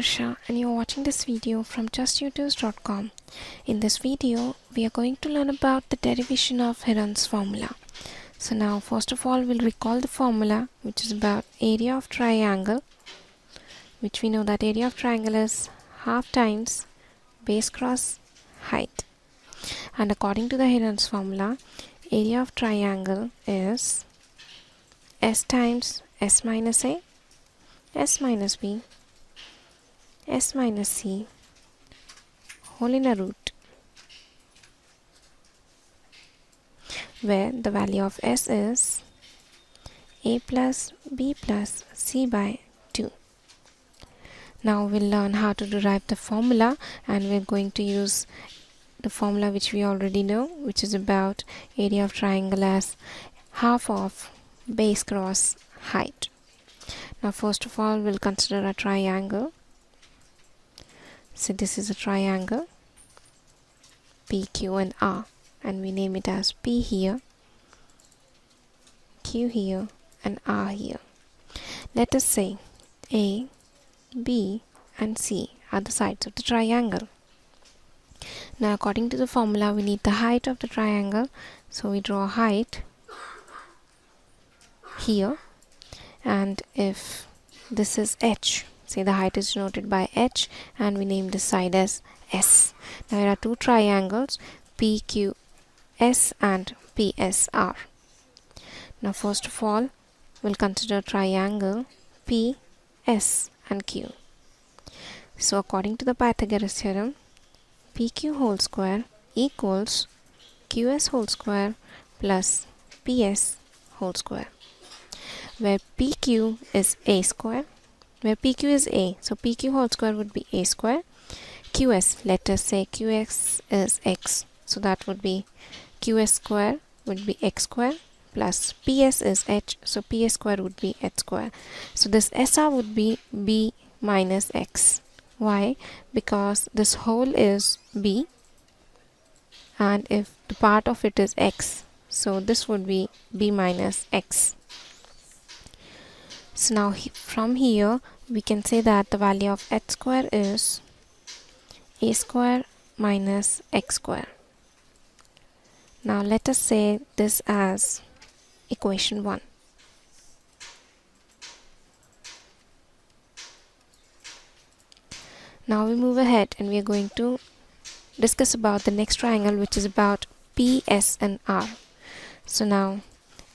Harsha and you're watching this video from justtutors.com. In this video, we are going to learn about the derivation of Heron's formula. So now first of all, we'll recall the formula, which is about area of triangle, which we know that area of triangle is half times base cross height. And according to the Heron's formula, area of triangle is S times S minus A, S minus B, S minus C whole in a root, where the value of S is A plus B plus C by 2. Now we'll learn how to derive the formula, and we're going to use the formula which we already know, which is about area of triangle as half of base cross height. Now first of all, we'll consider a triangle. So this is a triangle P, Q and R, and we name it as P here, Q here and R here. Let us say A, B and C are the sides of the triangle. Now according to the formula, we need the height of the triangle, so we draw height here, and if this is H, say the height is denoted by H, and we name this side as S. Now there are two triangles PQS and PSR. Now first of all, we'll consider triangle PS and Q. So according to the Pythagoras theorem, PQ whole square equals QS whole square plus PS whole square, where PQ is A square, where PQ is A, so PQ whole square would be A square. QS, let us say QX is X, so that would be QS square would be X square, plus PS is H, so PS square would be H square. So this SR would be B minus X. Why? Because this whole is B, and if the part of it is X, so this would be B minus X. So now from here we can say that the value of H square is A square minus X square. Now let us say this as equation 1. Now we move ahead and we are going to discuss about the next triangle, which is about PS and R. So now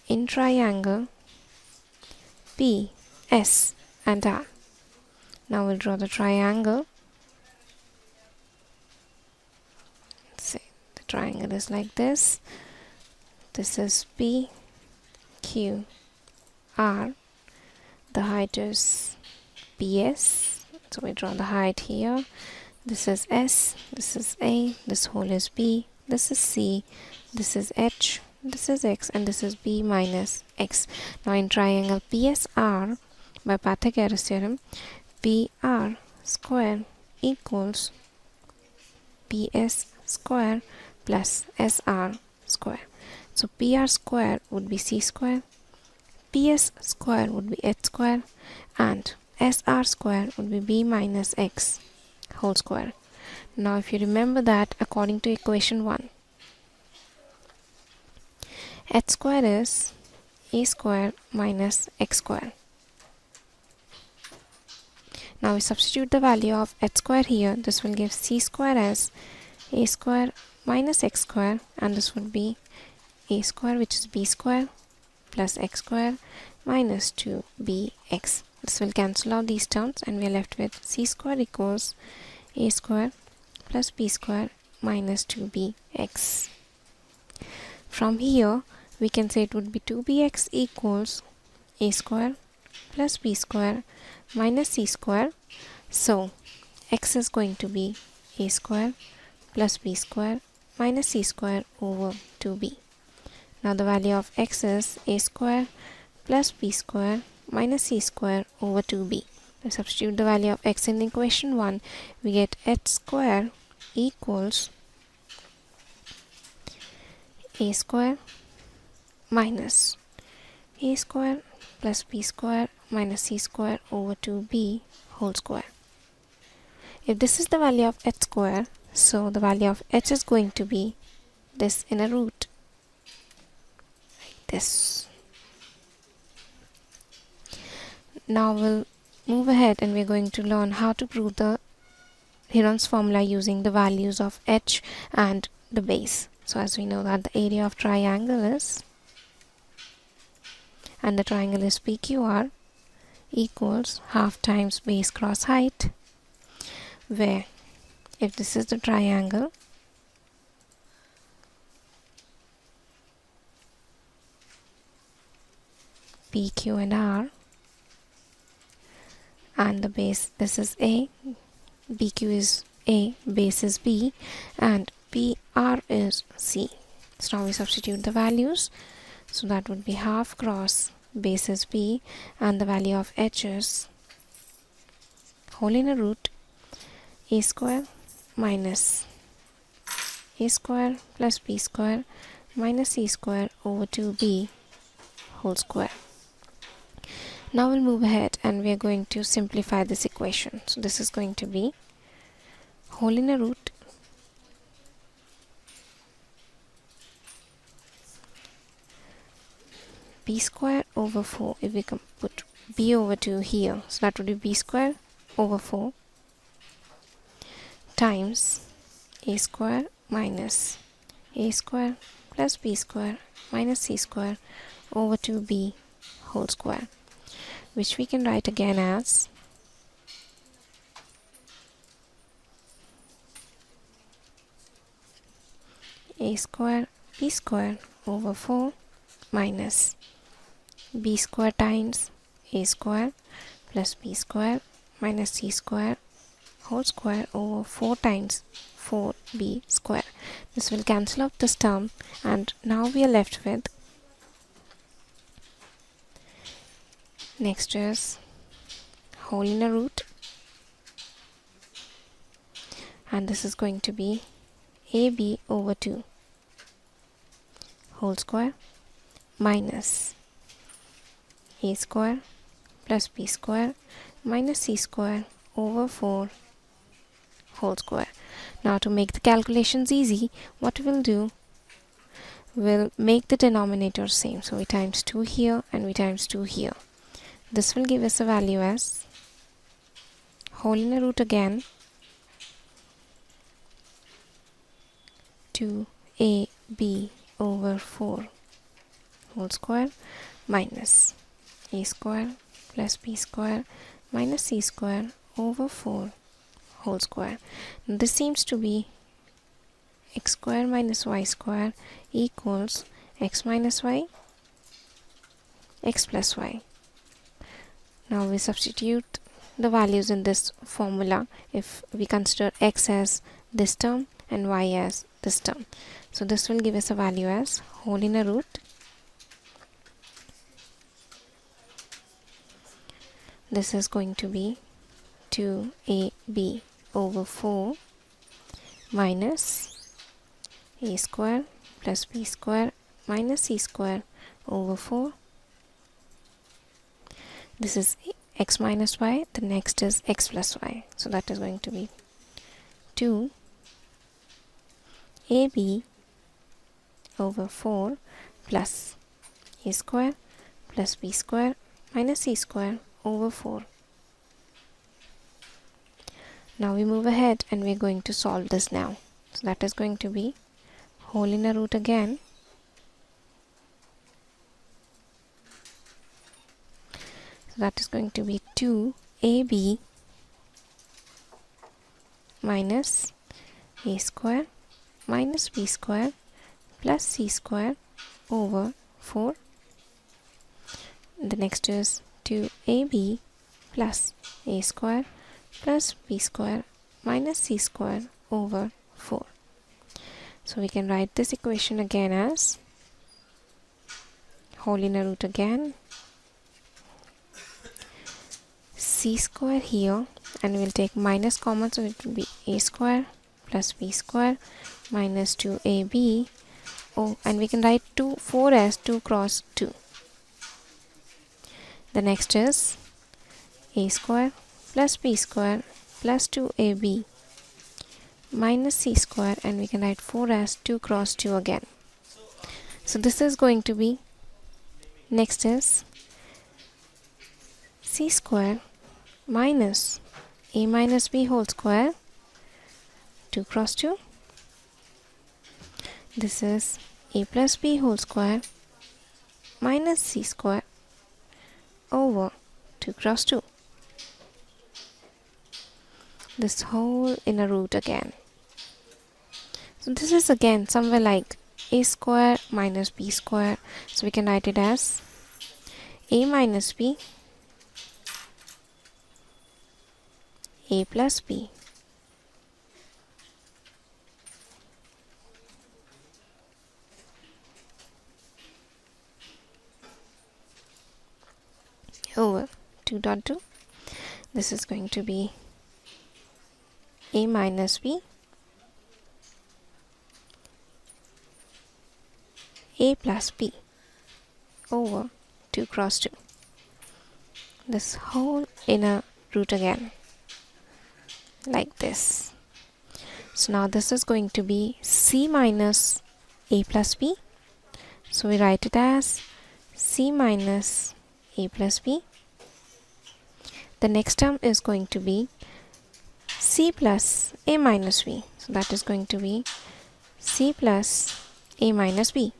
in triangle P, S and R. Now we'll draw the triangle. Say the triangle is like this. This is P, Q, R. The height is PS. So we draw the height here. This is S, this is A, this whole is B, this is C, this is H, this is X, and this is B minus X. Now in triangle PSR, by Pythagoras theorem, PR square equals PS square plus SR square. So PR square would be C square, PS square would be H square, and SR square would be B minus X whole square. Now if you remember that according to equation 1, H square is A square minus X square. Now we substitute the value of H square here. This will give C square as A square minus X square, and this would be A square, which is B square, plus X square minus 2BX. This will cancel out these terms and we are left with C square equals A square plus B square minus 2BX. From here we can say it would be 2BX equals A square plus B square minus C square. So X is going to be A square plus B square minus C square over 2B. Now the value of X is A square plus B square minus C square over 2B. We substitute the value of X in equation 1. We get H square equals A square minus A square plus B square minus C square over 2B whole square. if this is the value of h square, so the value of h is going to be this inner root, like this. Now we'll move ahead and we're going to learn how to prove the Heron's formula using the values of h and the base. So as we know that the area of triangle is, and the triangle is PQR, equals half times base cross height, where if this is the triangle, PQ and R, and the base, this is A, BQ is A, base is B, and PR is C. So now we substitute the values. So that would be half cross base is B, and the value of h is whole inner root a square minus a square plus b square minus c square over 2b whole square. Now we'll move ahead and we are going to simplify this equation. So this is going to be whole inner root b square over 4. If we can put b over 2 here, so that would be b square over 4 times a square minus a square plus b square minus c square over 2b whole square, which we can write again as a square b square over 4 minus b square times a square plus b square minus c square whole square over 4 times 4b square. This will cancel out this term, and now we are left with, next is whole inner root, and this is going to be ab over 2 whole square minus a square plus b square minus c square over 4 whole square. Now to make the calculations easy, what we'll do, we'll make the denominator same. So we times 2 here and we times 2 here. This will give us a value as whole inner root again 2ab over 4 whole square minus a square plus b square minus c square over 4 whole square. This seems to be x square minus y square equals x minus y, x plus y. Now we substitute the values in this formula if we consider x as this term and y as this term. So this will give us a value as whole inner root this is going to be 2ab over 4 minus a square plus b square minus c square over 4. This is x minus y, the next is x plus y. So that is going to be 2ab over 4 plus a square plus b square minus c square over 4. Now we move ahead and we're going to solve this now. So that is going to be whole inner root again that is going to be 2ab minus a square minus b square plus c square over 4. The next is 2ab plus a square plus b square minus c square over 4. So we can write this equation again as whole inner root again c square here, and we'll take minus common, so it will be a square plus b square minus 2ab. And we can write 4 as 2 cross 2. The next is a square plus b square plus 2ab minus c square, and we can write 4 as 2 cross 2 again. So this is going to be, next is c square minus a minus b whole square, 2 cross 2. This is a plus b whole square minus c square over 2 cross 2. This whole inner root again. So this is again somewhere like a square minus b square. So we can write it as a minus b, a plus b over 2 dot 2. This is going to be a minus b, a plus b over 2 cross 2. This whole inner root again, like this. So now this is going to be c minus a plus b. So we write it as c minus a plus b. The next term is going to be c plus a minus b. So that is going to be c plus a minus b,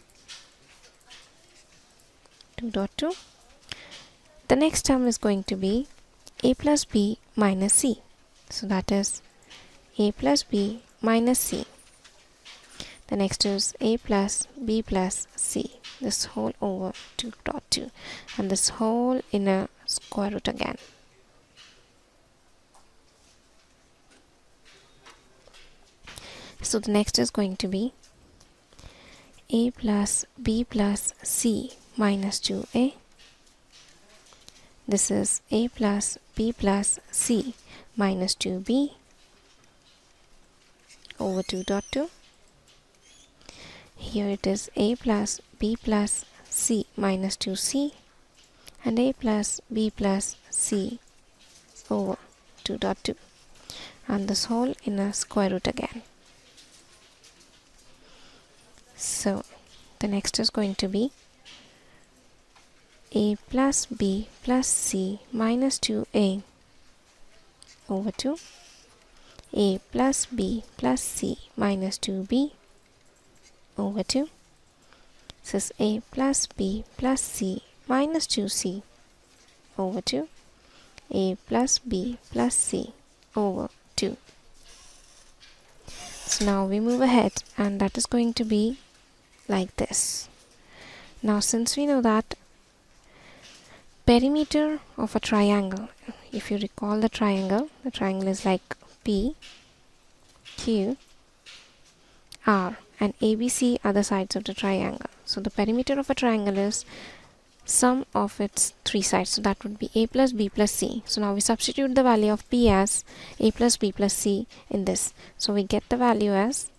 2 dot 2. The next term is going to be a plus b minus c. So that is a plus b minus c. The next is a plus b plus c. This whole over 2 dot 2. And this whole inner square root again. So the next is going to be a plus b plus c minus 2a. This is a plus b plus c minus 2b over 2 dot 2. Here it is a plus b plus c minus 2c and a plus b plus c over 2 dot 2. And this whole inner square root again. So the next is going to be a plus b plus c minus 2a over 2, a plus b plus c minus 2b over 2. This is a plus b plus c minus 2c over 2, a plus b plus c over 2. So now we move ahead, and that is going to be like this. Now since we know that perimeter of a triangle, if you recall the triangle is like P, Q, R, and ABC are the sides of the triangle. So the perimeter of a triangle is sum of its three sides. So that would be a plus b plus c. So now we substitute the value of p as a plus b plus c in this. So we get the value as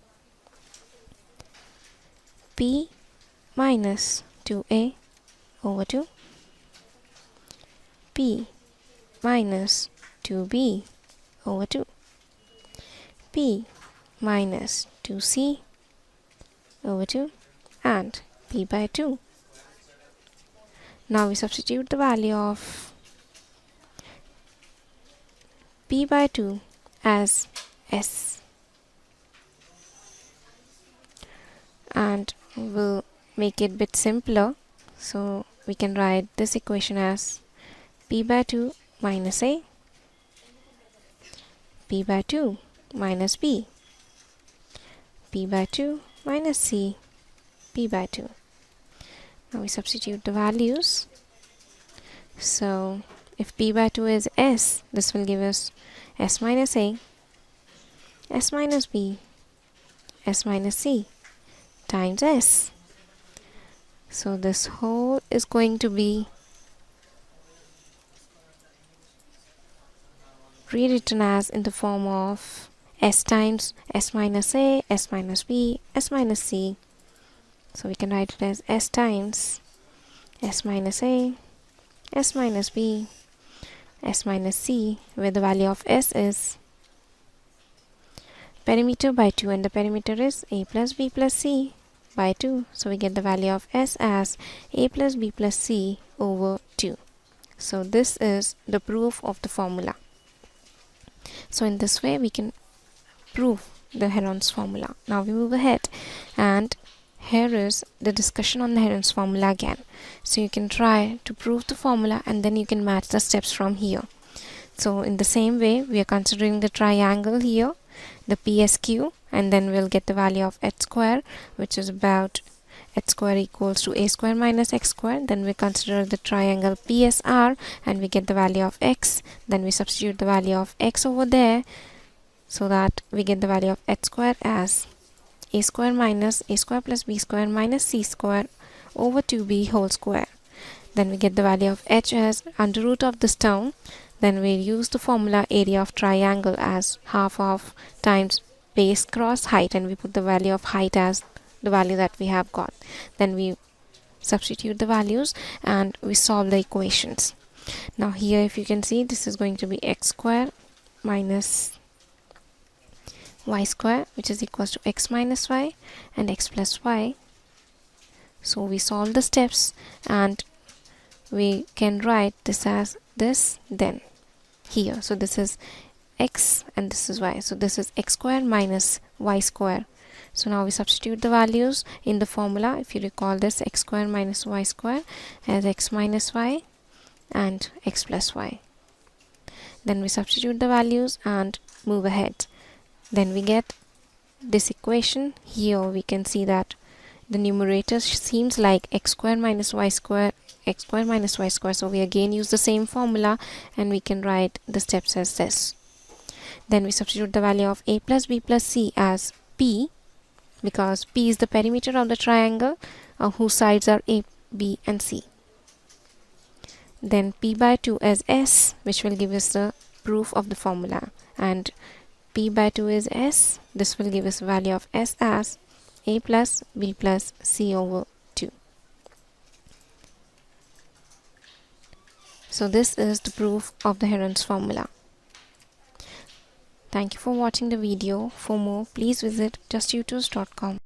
p minus 2a over 2, p minus 2b over 2, p minus 2c over 2, and p by 2. Now we substitute the value of p by 2 as s, and we'll make it a bit simpler. So we can write this equation as p by 2 minus a, p by 2 minus b, p by 2 minus c, p by 2. Now we substitute the values. So if p by 2 is s, this will give us s minus a, s minus b, s minus c times s. So this whole is going to be rewritten as in the form of s times s minus a, s minus b, s minus c. So we can write it as s times s minus a, s minus b, s minus c, where the value of s is perimeter by 2, and the perimeter is a plus b plus c by 2. So we get the value of s as a plus b plus c over 2. So this is the proof of the formula. So in this way we can prove the heron's formula. Now we move ahead, and here is the discussion on the heron's formula again. So you can try to prove the formula and then you can match the steps from here. So in the same way, we are considering the triangle here, the PSQ, and then we'll get the value of h square, which is about h square equals to a square minus x square. Then we consider the triangle PSR and we get the value of x. Then we substitute the value of x over there, so that we get the value of h square as a square minus a square plus b square minus c square over 2b whole square. Then we get the value of h as under root of this term. Then we use the formula area of triangle as half of times base cross height, and we put the value of height as the value that we have got. Then we substitute the values and we solve the equations. Now here, if you can see, this is going to be x square minus y square, which is equals to x minus y and x plus y. So we solve the steps and we can write this as this, then here. So this is x and this is y. So this is x square minus y square. So now we substitute the values in the formula. If you recall this, x square minus y square as x minus y and x plus y. Then we substitute the values and move ahead. Then we get this equation. Here we can see that the numerator seems like x square minus y square, x square minus y square. So we again use the same formula and we can write the steps as this. Then we substitute the value of a plus b plus c as p, because p is the perimeter of the triangle whose sides are a, b and c. Then p by 2 as s, which will give us the proof of the formula, and p by 2 is s. This will give us value of s as a plus b plus c over 2. So this is the proof of the heron's formula. Thank you for watching the video. For more, please visit justtutors.com.